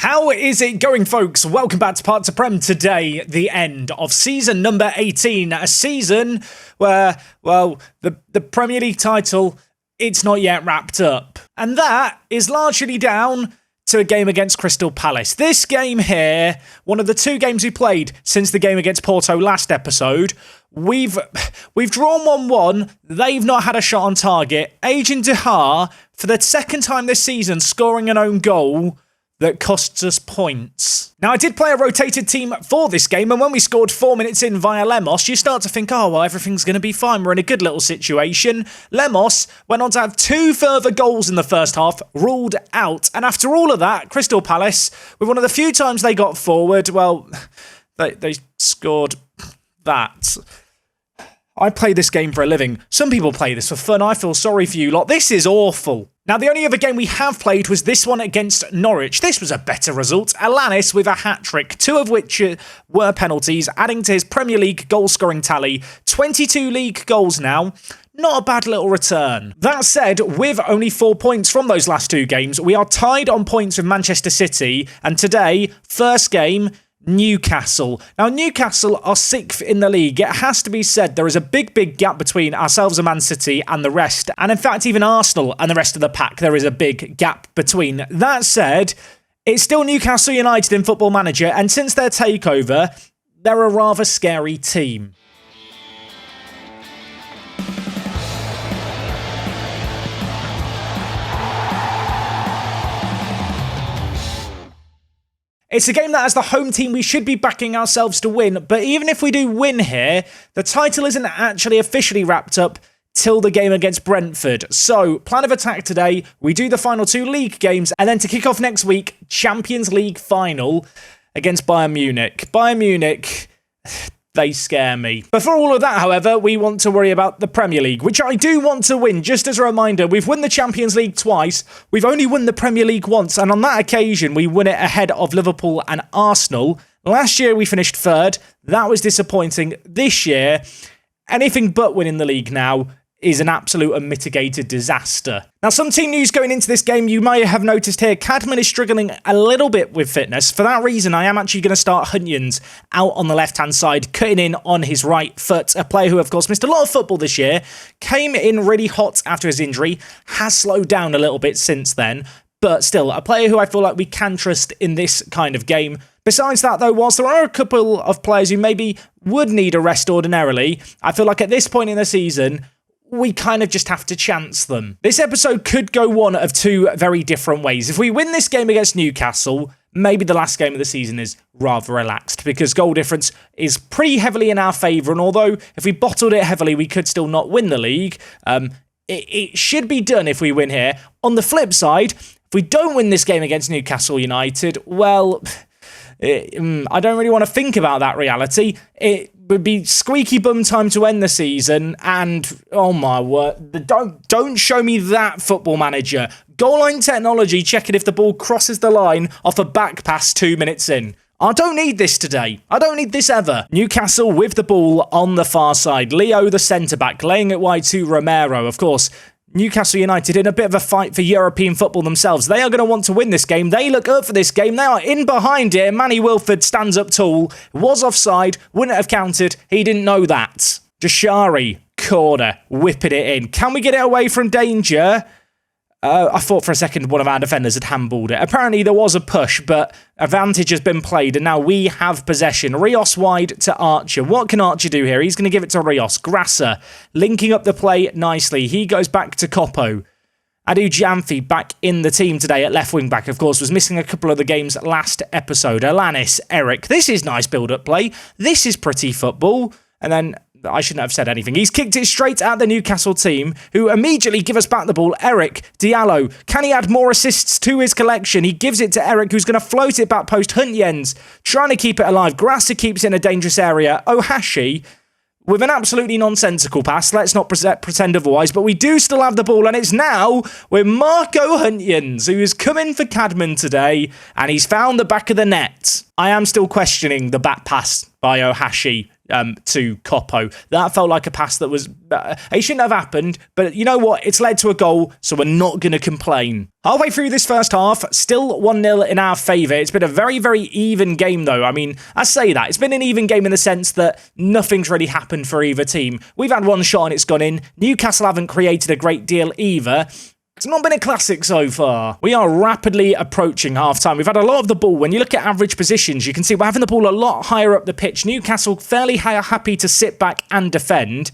How is it going, folks? Welcome back to Part to Prem. Today, the end of season number 18, a season where, well, the Premier League title, it's not yet wrapped up. And that is largely down to a game against Crystal Palace. This game here, one of the two games we played since the game against Porto last episode, we've drawn 1-1. They've not had a shot on target. Agent Dehar, for the second time this season, scoring an own goal that costs us points. Now, I did play a rotated team for this game, and when we scored 4 minutes in via Lemos, you start to think, oh, well, everything's going to be fine. We're in a good little situation. Lemos went on to have 2 further goals in the first half, ruled out. And after all of that, Crystal Palace, with one of the few times they got forward, well, they scored that. I play this game for a living. Some people play this for fun. I feel sorry for you lot. This is awful. Now, the only other game we have played was this one against Norwich. This was a better result. Addons with a hat-trick, 2 of which were penalties, adding to his Premier League goal-scoring tally. 22 league goals now. Not a bad little return. That said, with only 4 points from those last 2 games, we are tied on points with Manchester City. And today, first game, Newcastle. Now, Newcastle are 6th in the league. It has to be said, there is a big gap between ourselves and Man City and the rest. And in fact, even Arsenal and the rest of the pack, there is a big gap between. That said, it's still Newcastle United in Football Manager, and since their takeover, they're a rather scary team. It's a game that as the home team we should be backing ourselves to win, but even if we do win here, the title isn't actually officially wrapped up till the game against Brentford. So, plan of attack today, we do the final 2 league games, and then to kick off next week, Champions League final against Bayern Munich. Bayern Munich, they scare me. Before all of that, however, we want to worry about the Premier League, which I do want to win. Just as a reminder, we've won the Champions League twice. We've only won the Premier League once, and on that occasion, we won it ahead of Liverpool and Arsenal. Last year, we finished 3rd. That was disappointing. This year, anything but winning the league now is an absolute unmitigated disaster. Now, some team news going into this game, you may have noticed here, Cadman is struggling a little bit with fitness. For that reason, I am actually going to start Hunyans out on the left-hand side, cutting in on his right foot. A player who, of course, missed a lot of football this year, came in really hot after his injury, has slowed down a little bit since then, but still, a player who I feel like we can trust in this kind of game. Besides that, though, whilst there are a couple of players who maybe would need a rest ordinarily, I feel like at this point in the season, we kind of just have to chance them. This episode could go one of 2 very different ways. If we win this game against Newcastle, maybe the last game of the season is rather relaxed because goal difference is pretty heavily in our favour, and although if we bottled it heavily, we could still not win the league, it should be done if we win here. On the flip side, if we don't win this game against Newcastle United, well, I don't really want to think about that reality. It would be squeaky bum time to end the season, and oh my word, don't show me that, Football Manager. Goal line technology checking if the ball crosses the line off a back pass 2 minutes in. I don't need this today. I don't need this ever. Newcastle with the ball on the far side. Leo, the centre-back, laying it wide to Romero. Of course, Newcastle United in a bit of a fight for European football themselves. They are going to want to win this game. They look up for this game. They are in behind it. Manny Wilford stands up tall. Was offside. Wouldn't have counted. He didn't know that. Jashari, corner, whipping it in. Can we get it away from danger? I thought for a second one of our defenders had handballed it. Apparently there was a push, but advantage has been played, and now we have possession. Rios wide to Archer. What can Archer do here? He's going to give it to Rios. Grasser linking up the play nicely. He goes back to Coppo. Adu Janfi back in the team today at left wing back, of course, was missing a couple of the game's last episode. Alanis, Eric. This is nice build-up play. This is pretty football. And then I shouldn't have said anything. He's kicked it straight at the Newcastle team, who immediately give us back the ball. Eric, Diallo. Can he add more assists to his collection? He gives it to Eric, who's going to float it back post. Hunyans trying to keep it alive. Grasser keeps it in a dangerous area. Ohashi with an absolutely nonsensical pass. Let's not pretend otherwise, but we do still have the ball, and it's now with Marco Hunyans, who is coming for Cadman today, and he's found the back of the net. I am still questioning the back pass by Ohashi. to Coppo. That felt like a pass that was... it shouldn't have happened, but you know what? It's led to a goal, so we're not going to complain. Halfway through this first half, still 1-0 in our favour. It's been a very, very even game, though. I mean, I say that. It's been an even game in the sense that nothing's really happened for either team. We've had one shot and it's gone in. Newcastle haven't created a great deal either. It's not been a classic so far. We are rapidly approaching half-time. We've had a lot of the ball. When you look at average positions, you can see we're having the ball a lot higher up the pitch. Newcastle fairly happy to sit back and defend.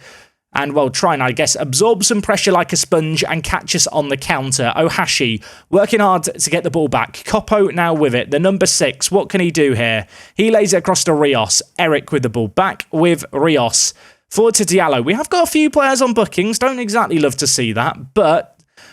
And, well, try and, I guess, absorb some pressure like a sponge and catch us on the counter. Ohashi working hard to get the ball back. Coppo now with it. The number 6. What can he do here? He lays it across to Rios. Eric with the ball. Back with Rios. Forward to Diallo. We have got a few players on bookings. Don't exactly love to see that, but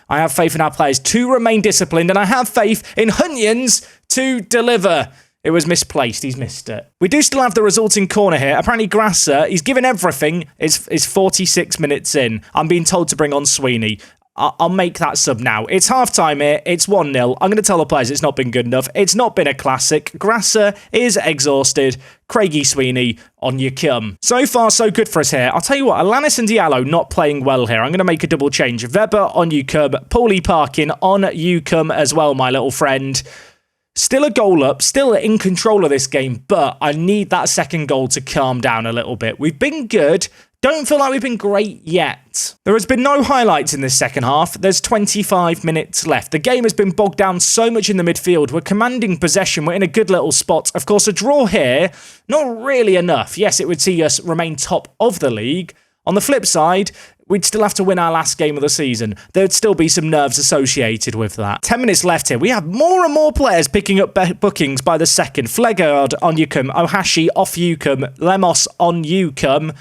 I have faith in our players to remain disciplined, and I have faith in Hunyans to deliver. It was misplaced. He's missed it. We do still have the resulting corner here. Apparently, Grasser, he's given everything. It's 46 minutes in. I'm being told to bring on Sweeney. I'll make that sub now. It's half-time here. It's 1-0. I'm going to tell the players it's not been good enough. It's not been a classic. Grasser is exhausted. Craigie Sweeney, on you come. So far, so good for us here. I'll tell you what, Alanis and Diallo not playing well here. I'm going to make a double change. Weber on you come. Paulie Parkin on you come as well, my little friend. Still a goal up, still in control of this game, but I need that second goal to calm down a little bit. We've been good. Don't feel like we've been great yet. There has been no highlights in this second half. There's 25 minutes left. The game has been bogged down so much in the midfield. We're commanding possession. We're in a good little spot. Of course, a draw here, not really enough. Yes, it would see us remain top of the league. On the flip side, we'd still have to win our last game of the season. There'd still be some nerves associated with that. 10 minutes left here. We have more and more players picking up bookings by the second. Flegard on you come. Ohashi off you come. Lemos on you come.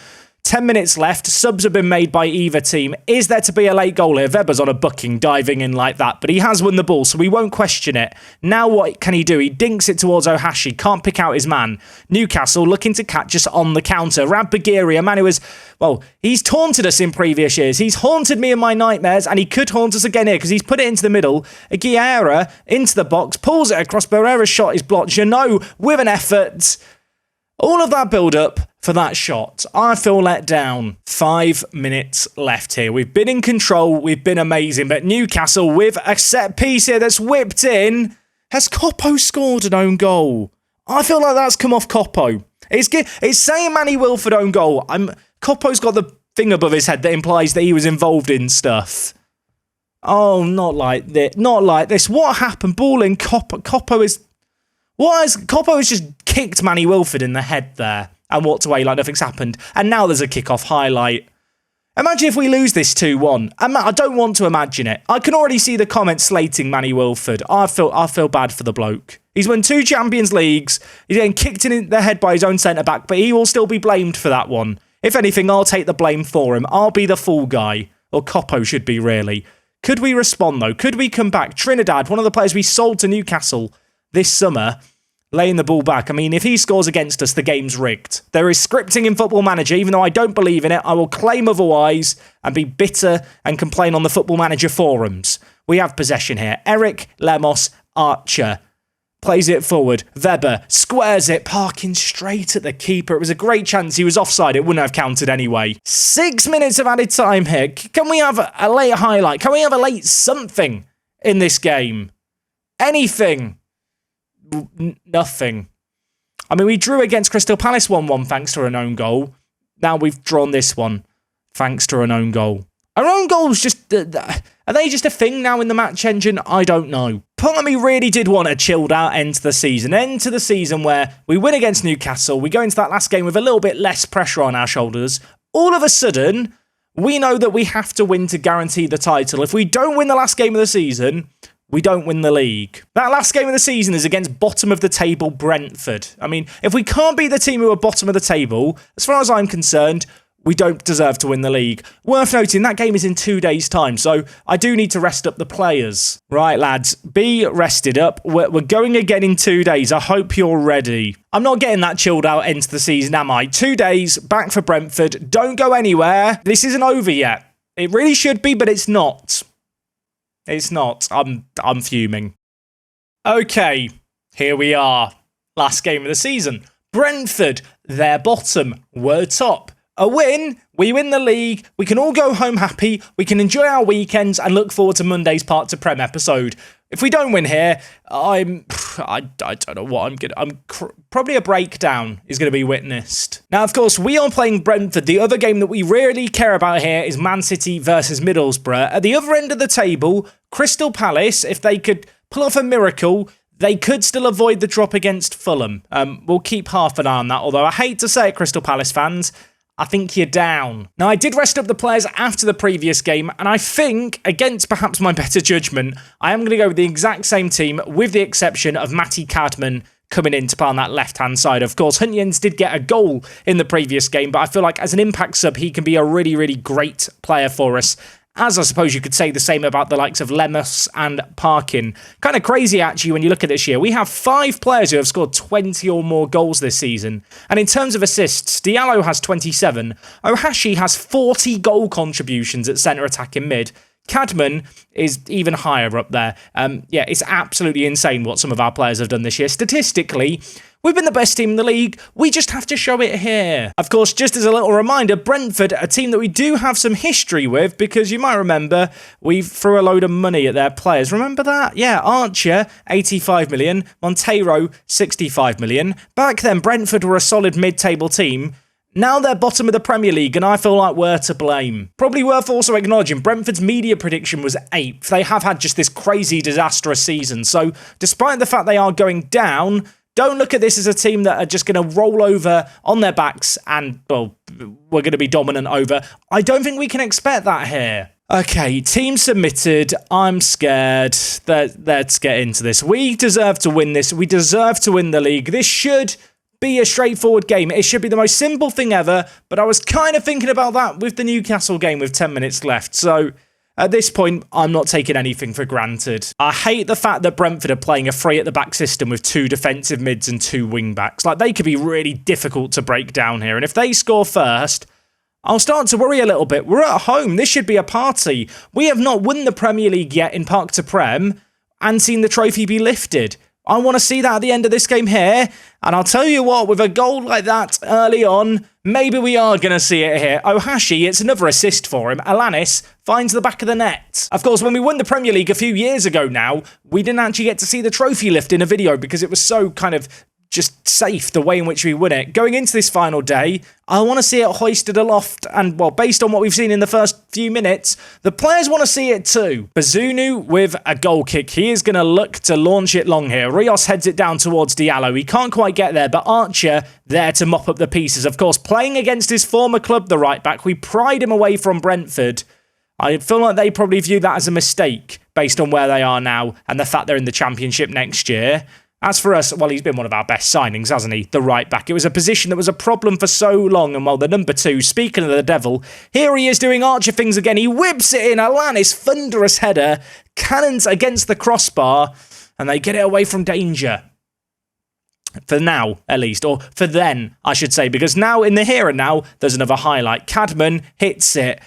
10 minutes left. Subs have been made by either team. Is there to be a late goal here? Weber's on a booking, diving in like that, but he has won the ball, so we won't question it. Now what can he do? He dinks it towards Ohashi. Can't pick out his man. Newcastle looking to catch us on the counter. Rad Bagiri, a man who was, well, he's taunted us in previous years. He's haunted me in my nightmares, and he could haunt us again here because he's put it into the middle. Aguilera into the box, pulls it across. Barrera's shot is blocked. Janot with an effort. All of that build-up for that shot. I feel let down. 5 minutes left here. We've been in control. We've been amazing. But Newcastle with a set piece here that's whipped in. Has Coppo scored an own goal? I feel like that's come off Coppo. It's saying Manny Wilford own goal. Coppo's got the thing above his head that implies that he was involved in stuff. Oh, not like this. Not like this. What happened? Ball in Coppo is... Coppo has just kicked Manny Wilford in the head there and walked away like nothing's happened. And now there's a kick-off highlight. Imagine if we lose this 2-1. I don't want to imagine it. I can already see the comments slating Manny Wilford. I feel bad for the bloke. He's won 2 Champions Leagues. He's getting kicked in the head by his own centre-back, but he will still be blamed for that one. If anything, I'll take the blame for him. I'll be the fool guy. Or Coppo should be, really. Could we respond, though? Could we come back? Trinidad, one of the players we sold to Newcastle this summer, laying the ball back. I mean, if he scores against us, the game's rigged. There is scripting in Football Manager. Even though I don't believe in it, I will claim otherwise and be bitter and complain on the Football Manager forums. We have possession here. Eric, Lemos, Archer. Plays it forward. Weber squares it, parking straight at the keeper. It was a great chance. He was offside. It wouldn't have counted anyway. 6 minutes of added time here. Can we have a late highlight? Can we have a late something in this game? Anything? Nothing. I mean, we drew against Crystal Palace 1-1 thanks to an own goal. Now we've drawn this one thanks to an own goal. Our own goals just... Are they just a thing now in the match engine? I don't know. Part of me really did want a chilled out end to the season. End to the season where we win against Newcastle. We go into that last game with a little bit less pressure on our shoulders. All of a sudden, we know that we have to win to guarantee the title. If we don't win the last game of the season, we don't win the league. That last game of the season is against bottom of the table Brentford. I mean, if we can't beat the team who are bottom of the table, as far as I'm concerned, we don't deserve to win the league. Worth noting, that game is in 2 days' time, so I do need to rest up the players. Right, lads, be rested up. We're going again in 2 days. I hope you're ready. I'm not getting that chilled out end to the season, am I? 2 days, back for Brentford. Don't go anywhere. This isn't over yet. It really should be, but it's not. It's not. I'm fuming. Okay, here we are. Last game of the season. Brentford, they're bottom, we're top. A win, we win the league, we can all go home happy, we can enjoy our weekends and look forward to Monday's Part to Prem episode. If we don't win here, I don't know what probably a breakdown is going to be witnessed. Now, of course, we are playing Brentford. The other game that we really care about here is Man City versus Middlesbrough. At the other end of the table, Crystal Palace, if they could pull off a miracle, they could still avoid the drop against Fulham. We'll keep half an eye on that, although I hate to say it, Crystal Palace fans, I think you're down. Now, I did rest up the players after the previous game, and I think, against perhaps my better judgment, I am going to go with the exact same team, with the exception of Matty Cadman coming in to play on that left-hand side. Of course, Hunyans did get a goal in the previous game, but I feel like as an impact sub, he can be a really, really great player for us. As I suppose you could say the same about the likes of Lemus and Parkin. Kind of crazy, actually, when you look at this year. We have 5 players who have scored 20 or more goals this season. And in terms of assists, Diallo has 27. Ohashi has 40 goal contributions at centre attack in mid. Cadman is even higher up there. Yeah, it's absolutely insane what some of our players have done this year. Statistically, we've been the best team in the league. We just have to show it here. Of course, just as a little reminder, Brentford, a team that we do have some history with, because you might remember we threw a load of money at their players. Remember that? Yeah, Archer, 85 million. Monteiro, 65 million. Back then, Brentford were a solid mid-table team. Now they're bottom of the Premier League, and I feel like we're to blame. Probably worth also acknowledging, Brentford's media prediction was 8th. They have had just this crazy, disastrous season. So, despite the fact they are going down, don't look at this as a team that are just going to roll over on their backs and, well, we're going to be dominant over. I don't think we can expect that here. Okay, team submitted. I'm scared. Let's get into this. We deserve to win this. We deserve to win the league. This should be a straightforward game. It should be the most simple thing ever, but I was kind of thinking about that with the Newcastle game with 10 minutes left. So at this point, I'm not taking anything for granted. I hate the fact that Brentford are playing a three at the back system with 2 defensive mids and 2 wing backs. Like, they could be really difficult to break down here. And if they score first, I'll start to worry a little bit. We're at home. This should be a party. We have not won the Premier League yet in Park to Prem and seen the trophy be lifted. I want to see that at the end of this game here. And I'll tell you what, with a goal like that early on, maybe we are going to see it here. Ohashi, it's another assist for him. Alanis finds the back of the net. Of course, when we won the Premier League a few years ago now, we didn't actually get to see the trophy lift in a video because it was so kind of just safe, the way in which we win it. Going into this final day, I want to see it hoisted aloft, and, well, based on what we've seen in the first few minutes, the players want to see it too. Bazunu with a goal kick. He is going to look to launch it long here. Rios heads it down towards Diallo. He can't quite get there, but Archer there to mop up the pieces. Of course, playing against his former club, the right back, we pried him away from Brentford. I feel like they probably view that as a mistake based on where they are now and the fact they're in the Championship next year. As for us, well, he's been one of our best signings, hasn't he? The right back. It was a position that was a problem for so long. And while the number 2, speaking of the devil, here he is doing Archer things again. He whips it in. Alanis, thunderous header. Cannons against the crossbar. And they get it away from danger. For now, at least. Or for then, I should say. Because now, in the here and now, there's another highlight. Cadman hits it.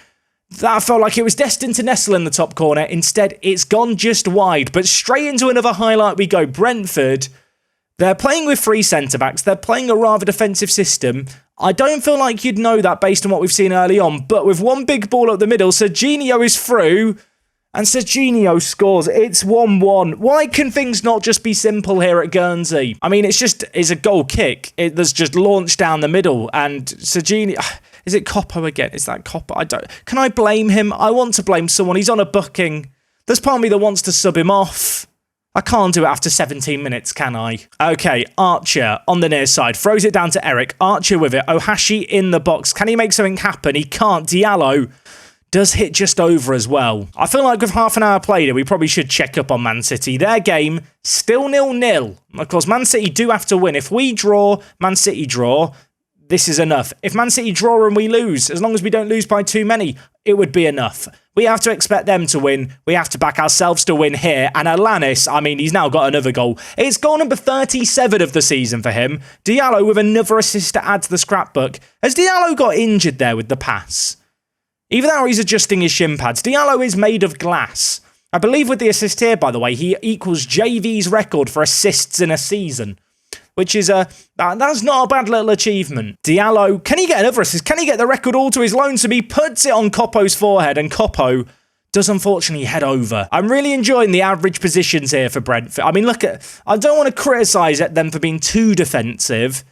That felt like it was destined to nestle in the top corner. Instead, it's gone just wide. But straight into another highlight we go. Brentford, they're playing with 3 centre-backs. They're playing a rather defensive system. I don't feel like you'd know that based on what we've seen early on. But with one big ball up the middle, Serginho is through. And Serginho scores. It's 1-1. Why can things not just be simple here at Guernsey? I mean, it's a goal kick. That's just launched down the middle. And Serginho... Is it Coppo again? Is that Coppo? Can I blame him? I want to blame someone. He's on a booking. There's part of me that wants to sub him off. I can't do it after 17 minutes, can I? Okay, Archer on the near side. Throws it down to Eric. Archer with it. Ohashi in the box. Can he make something happen? He can't. Diallo does hit just over as well. I feel like with half an hour played, we probably should check up on Man City. Their game, still 0-0. Of course, Man City do have to win. If we draw, Man City draw, this is enough. If Man City draw and we lose, as long as we don't lose by too many, it would be enough. We have to expect them to win. We have to back ourselves to win here. And Alanis, I mean, he's now got another goal. It's goal number 37 of the season for him. Diallo with another assist to add to the scrapbook. Has Diallo got injured there with the pass? Even though he's adjusting his shin pads, Diallo is made of glass. I believe with the assist here, by the way, he equals JV's record for assists in a season. which is that's not a bad little achievement. Diallo, can he get another assist? Can he get the record all to his lonesome? He puts it on Koppo's forehead, and Koppo does unfortunately head over. I'm really enjoying the average positions here for Brentford. I mean, I don't want to criticise them for being too defensive.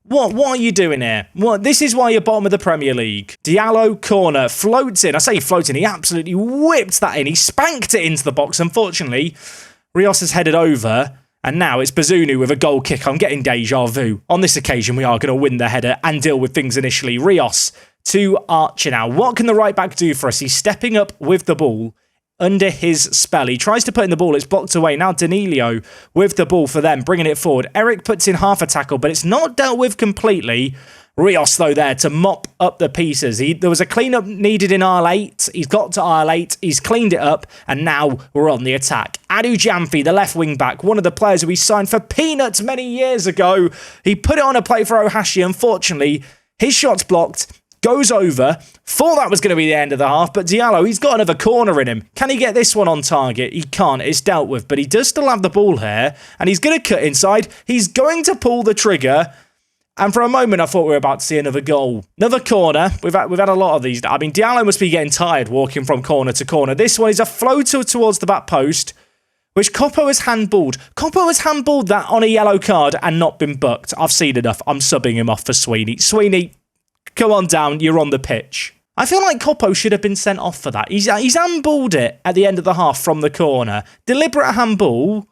What are you doing here? This is why you're bottom of the Premier League. Diallo, corner, floats in. I say floats in. He absolutely whipped that in. He spanked it into the box. Unfortunately, Rios has headed over. And now it's Bazunu with a goal kick. I'm getting deja vu. On this occasion, we are going to win the header and deal with things initially. Rios to Archer now. What can the right back do for us? He's stepping up with the ball under his spell. He tries to put in the ball. It's blocked away. Now Danilo with the ball for them, bringing it forward. Eric puts in half a tackle, but it's not dealt with completely. Rios, though, there to mop up the pieces. There was a clean-up needed in aisle 8. He's got to aisle 8. He's cleaned it up, and now we're on the attack. Adu Jamfi, the left wing-back, one of the players who we signed for peanuts many years ago. He put it on a play for Ohashi. Unfortunately, his shot's blocked. Goes over. Thought that was going to be the end of the half, but Diallo, he's got another corner in him. Can he get this one on target? He can't. It's dealt with, but he does still have the ball here, and he's going to cut inside. He's going to pull the trigger, and for a moment, I thought we were about to see another goal. Another corner. We've had a lot of these. I mean, Diallo must be getting tired walking from corner to corner. This one is a floater towards the back post, which Koppo has handballed. Koppo has handballed that on a yellow card and not been booked. I've seen enough. I'm subbing him off for Sweeney. Sweeney, come on down, you're on the pitch. I feel like Koppo should have been sent off for that. He's handballed it at the end of the half from the corner. Deliberate handball.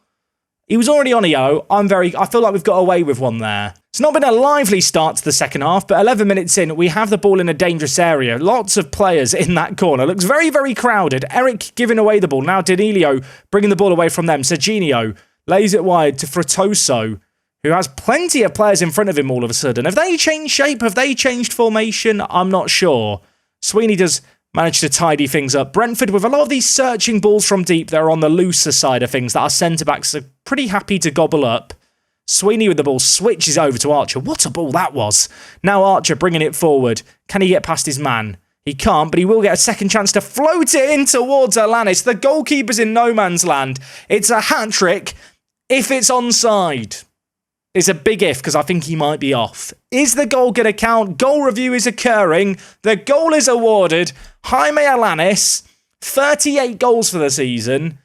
He was already on a yellow. I feel like we've got away with one there. It's not been a lively start to the second half, but 11 minutes in, we have the ball in a dangerous area. Lots of players in that corner. Looks very, very crowded. Eric giving away the ball. Now Danilo bringing the ball away from them. Serginho lays it wide to Fratoso, who has plenty of players in front of him all of a sudden. Have they changed shape? Have they changed formation? I'm not sure. Sweeney does manage to tidy things up. Brentford with a lot of these searching balls from deep that are on the looser side of things that our centre-backs are pretty happy to gobble up. Sweeney with the ball switches over to Archer. What a ball that was. Now Archer bringing it forward. Can he get past his man? He can't, but he will get a second chance to float it in towards Alanis. The goalkeeper's in no man's land. It's a hat-trick if it's onside. It's a big if, because I think he might be off. Is the goal going to count? Goal review is occurring. The goal is awarded. Jaime Alanis, 38 goals for the season,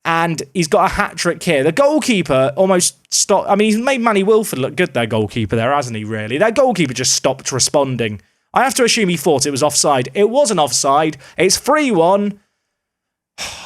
and he's got a hat-trick here. The goalkeeper almost stopped. I mean, he's made Manny Wilford look good, their goalkeeper there, hasn't he, really? Their goalkeeper just stopped responding. I have to assume he thought it was offside. It wasn't offside. It's 3-1.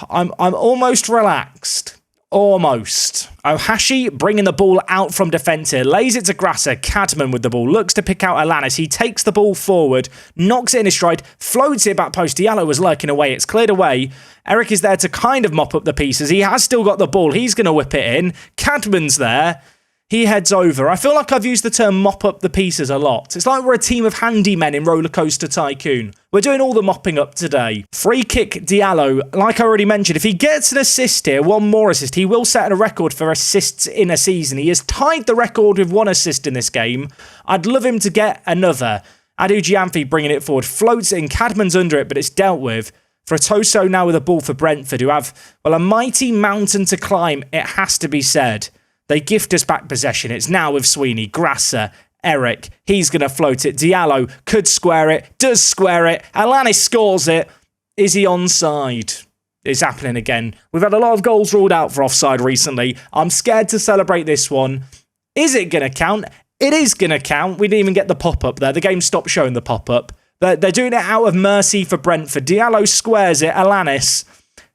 I'm almost relaxed. Almost. Ohashi bringing the ball out from defence here. Lays it to Grasser. Cadman with the ball. Looks to pick out Alanis. He takes the ball forward. Knocks it in his stride. Floats it back post. Diallo was lurking away. It's cleared away. Eric is there to kind of mop up the pieces. He has still got the ball. He's going to whip it in. Cadman's there. He heads over. I feel like I've used the term mop up the pieces a lot. It's like we're a team of handymen in Roller Coaster Tycoon. We're doing all the mopping up today. Free kick Diallo. Like I already mentioned, if he gets an assist here, one more assist, he will set a record for assists in a season. He has tied the record with one assist in this game. I'd love him to get another. Adu Giamfi bringing it forward. Floats it in. Cadman's under it, but it's dealt with. Fratoso now with a ball for Brentford, who have, well, a mighty mountain to climb, it has to be said. They gift us back possession. It's now with Sweeney, Grasser, Eric. He's going to float it. Diallo could square it, does square it. Alanis scores it. Is he onside? It's happening again. We've had a lot of goals ruled out for offside recently. I'm scared to celebrate this one. Is it going to count? It is going to count. We didn't even get the pop-up there. The game stopped showing the pop-up. They're doing it out of mercy for Brentford. Diallo squares it. Alanis,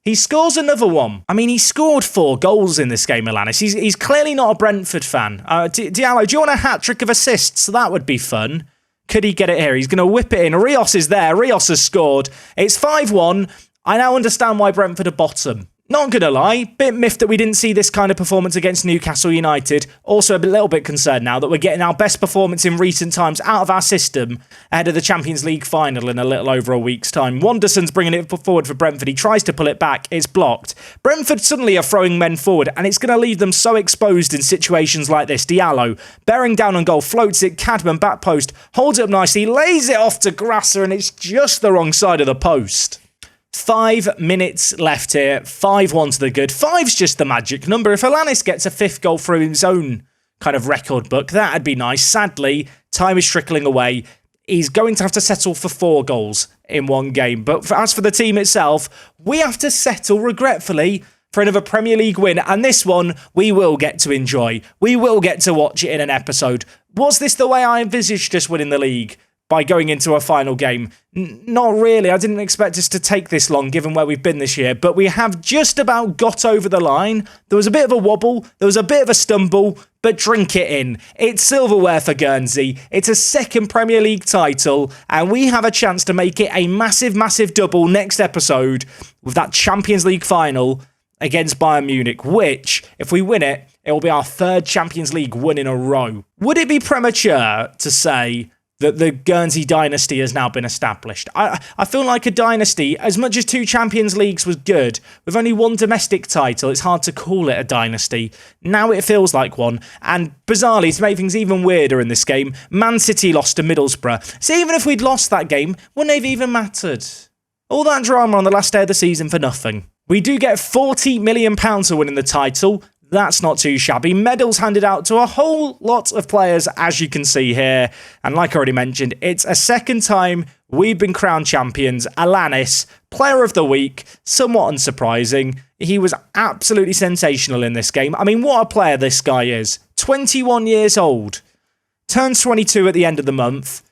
he scores another one. I mean, he scored 4 goals in this game, Alanis. He's clearly not a Brentford fan. Diallo, do you want a hat-trick of assists? That would be fun. Could he get it here? He's going to whip it in. Rios is there. Rios has scored. It's 5-1. I now understand why Brentford are bottom. Not going to lie, bit miffed that we didn't see this kind of performance against Newcastle United. Also a little bit concerned now that we're getting our best performance in recent times out of our system ahead of the Champions League final in a little over a week's time. Wanderson's bringing it forward for Brentford. He tries to pull it back. It's blocked. Brentford suddenly are throwing men forward, and it's going to leave them so exposed in situations like this. Diallo, bearing down on goal, floats it. Cadman, back post, holds it up nicely, lays it off to Grasser, and it's just the wrong side of the post. 5 minutes left here. 5-1 to the good. 5's just the magic number. If Alanis gets a 5th goal through his own kind of record book. That'd be nice. Sadly, time is trickling away. He's going to have to settle for 4 goals in one game. But as for the team itself, we have to settle, regretfully, for another Premier League win. And this one, we will get to enjoy. We will get to watch it in an episode. Was this the way I envisaged us winning the league? By going into a final game? Not really. I didn't expect us to take this long given where we've been this year, but we have just about got over the line. There was a bit of a wobble, there was a bit of a stumble, but drink it in. It's silverware for Guernsey. It's a second Premier League title, and we have a chance to make it a massive, massive double next episode with that Champions League final against Bayern Munich, which, if we win it, it will be our 3rd Champions League win in a row. Would it be premature to say that the Guernsey dynasty has now been established? I feel like a dynasty, as much as 2 Champions Leagues was good, with only 1 domestic title, it's hard to call it a dynasty. Now it feels like one, and bizarrely, to make things even weirder in this game, Man City lost to Middlesbrough. So even if we'd lost that game, wouldn't it have even mattered? All that drama on the last day of the season for nothing. We do get £40 million for winning the title. That's not too shabby. Medals handed out to a whole lot of players, as you can see here. And like I already mentioned, it's a second time we've been crowned champions. Alanis, Player of the Week, somewhat unsurprising. He was absolutely sensational in this game. I mean, what a player this guy is. 21 years old. Turns 22 at the end of the month.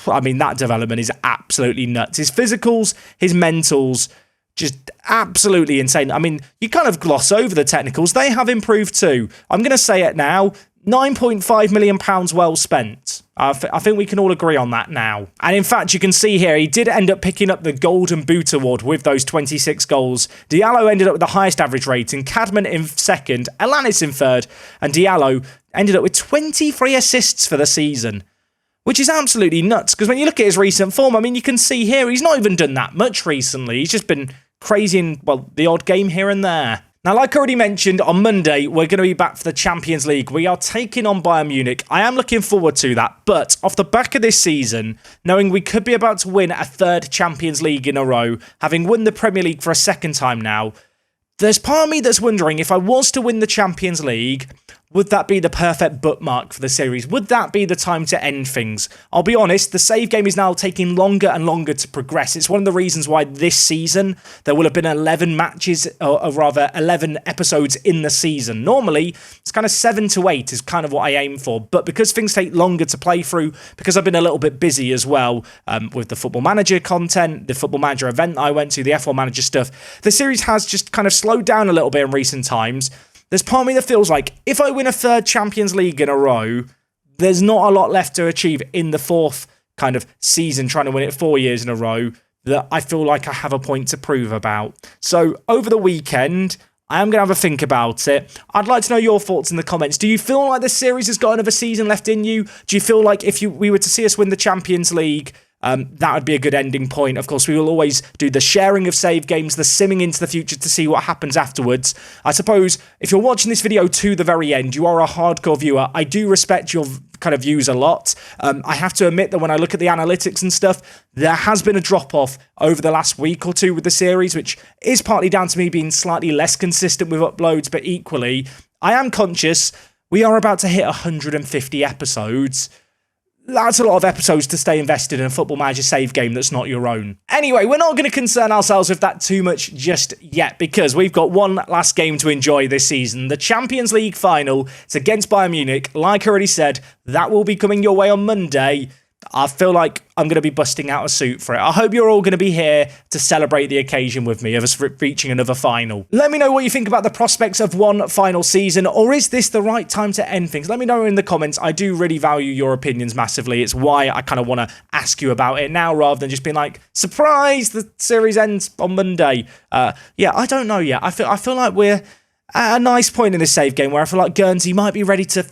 I mean, that development is absolutely nuts. His physicals, his mentals, just absolutely insane. I mean, you kind of gloss over the technicals. They have improved too. I'm going to say it now. £9.5 million well spent. I think we can all agree on that now. And in fact, you can see here, he did end up picking up the Golden Boot Award with those 26 goals. Diallo ended up with the highest average rating, Cadman in 2nd, Alanis in 3rd, and Diallo ended up with 23 assists for the season. Which is absolutely nuts, because when you look at his recent form, I mean, you can see here, he's not even done that much recently. He's just been crazy in, well, the odd game here and there. Now, like I already mentioned, on Monday, we're going to be back for the Champions League. We are taking on Bayern Munich. I am looking forward to that, but off the back of this season, knowing we could be about to win a 3rd Champions League in a row, having won the Premier League for a 2nd time now, there's part of me that's wondering, if I was to win the Champions League, would that be the perfect bookmark for the series? Would that be the time to end things? I'll be honest, the save game is now taking longer and longer to progress. It's one of the reasons why this season there will have been 11 matches, or rather 11 episodes in the season. Normally, it's kind of 7 to 8 is kind of what I aim for. But because things take longer to play through, because I've been a little bit busy as well with the Football Manager content, the Football Manager event I went to, the F1 Manager stuff, the series has just kind of slowed down a little bit in recent times. There's part of me that feels like if I win a 3rd Champions League in a row, there's not a lot left to achieve in the 4th kind of season, trying to win it 4 years in a row, that I feel like I have a point to prove about. So over the weekend, I am going to have a think about it. I'd like to know your thoughts in the comments. Do you feel like this series has got another season left in you? Do you feel like if we were to see us win the Champions League, that would be a good ending point? Of course, we will always do the sharing of save games, the simming into the future to see what happens afterwards. I suppose if you're watching this video to the very end, you are a hardcore viewer. I do respect your kind of views a lot. I have to admit that when I look at the analytics and stuff, there has been a drop-off over the last week or two with the series, which is partly down to me being slightly less consistent with uploads, but equally, I am conscious we are about to hit 150 episodes. That's a lot of episodes to stay invested in a Football Manager save game that's not your own. Anyway, we're not going to concern ourselves with that too much just yet, because we've got one last game to enjoy this season. The Champions League final. It's against Bayern Munich. Like I already said, that will be coming your way on Monday. I feel like I'm going to be busting out a suit for it. I hope you're all going to be here to celebrate the occasion with me of us reaching another final. Let me know what you think about the prospects of one final season, or is this the right time to end things? Let me know in the comments. I do really value your opinions massively. It's why I kind of want to ask you about it now rather than just being like, surprise, the series ends on Monday. Yeah, I don't know yet. I feel like we're at a nice point in this save game where I feel like Guernsey might be ready to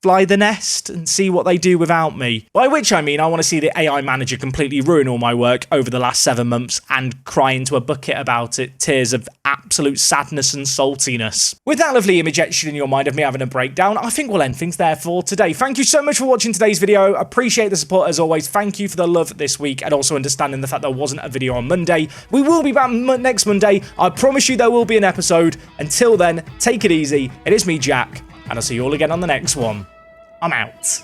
fly the nest and see what they do without me. By which I mean I want to see the AI manager completely ruin all my work over the last 7 months and cry into a bucket about it, tears of absolute sadness and saltiness. With that lovely image etched in your mind of me having a breakdown, I think we'll end things there for today. Thank you so much for watching today's video. Appreciate the support as always. Thank you for the love this week and also understanding the fact there wasn't a video on Monday. We will be back next Monday. I promise you there will be an episode. Until then, take it easy. It is me, Jack, and I'll see you all again on the next one. I'm out.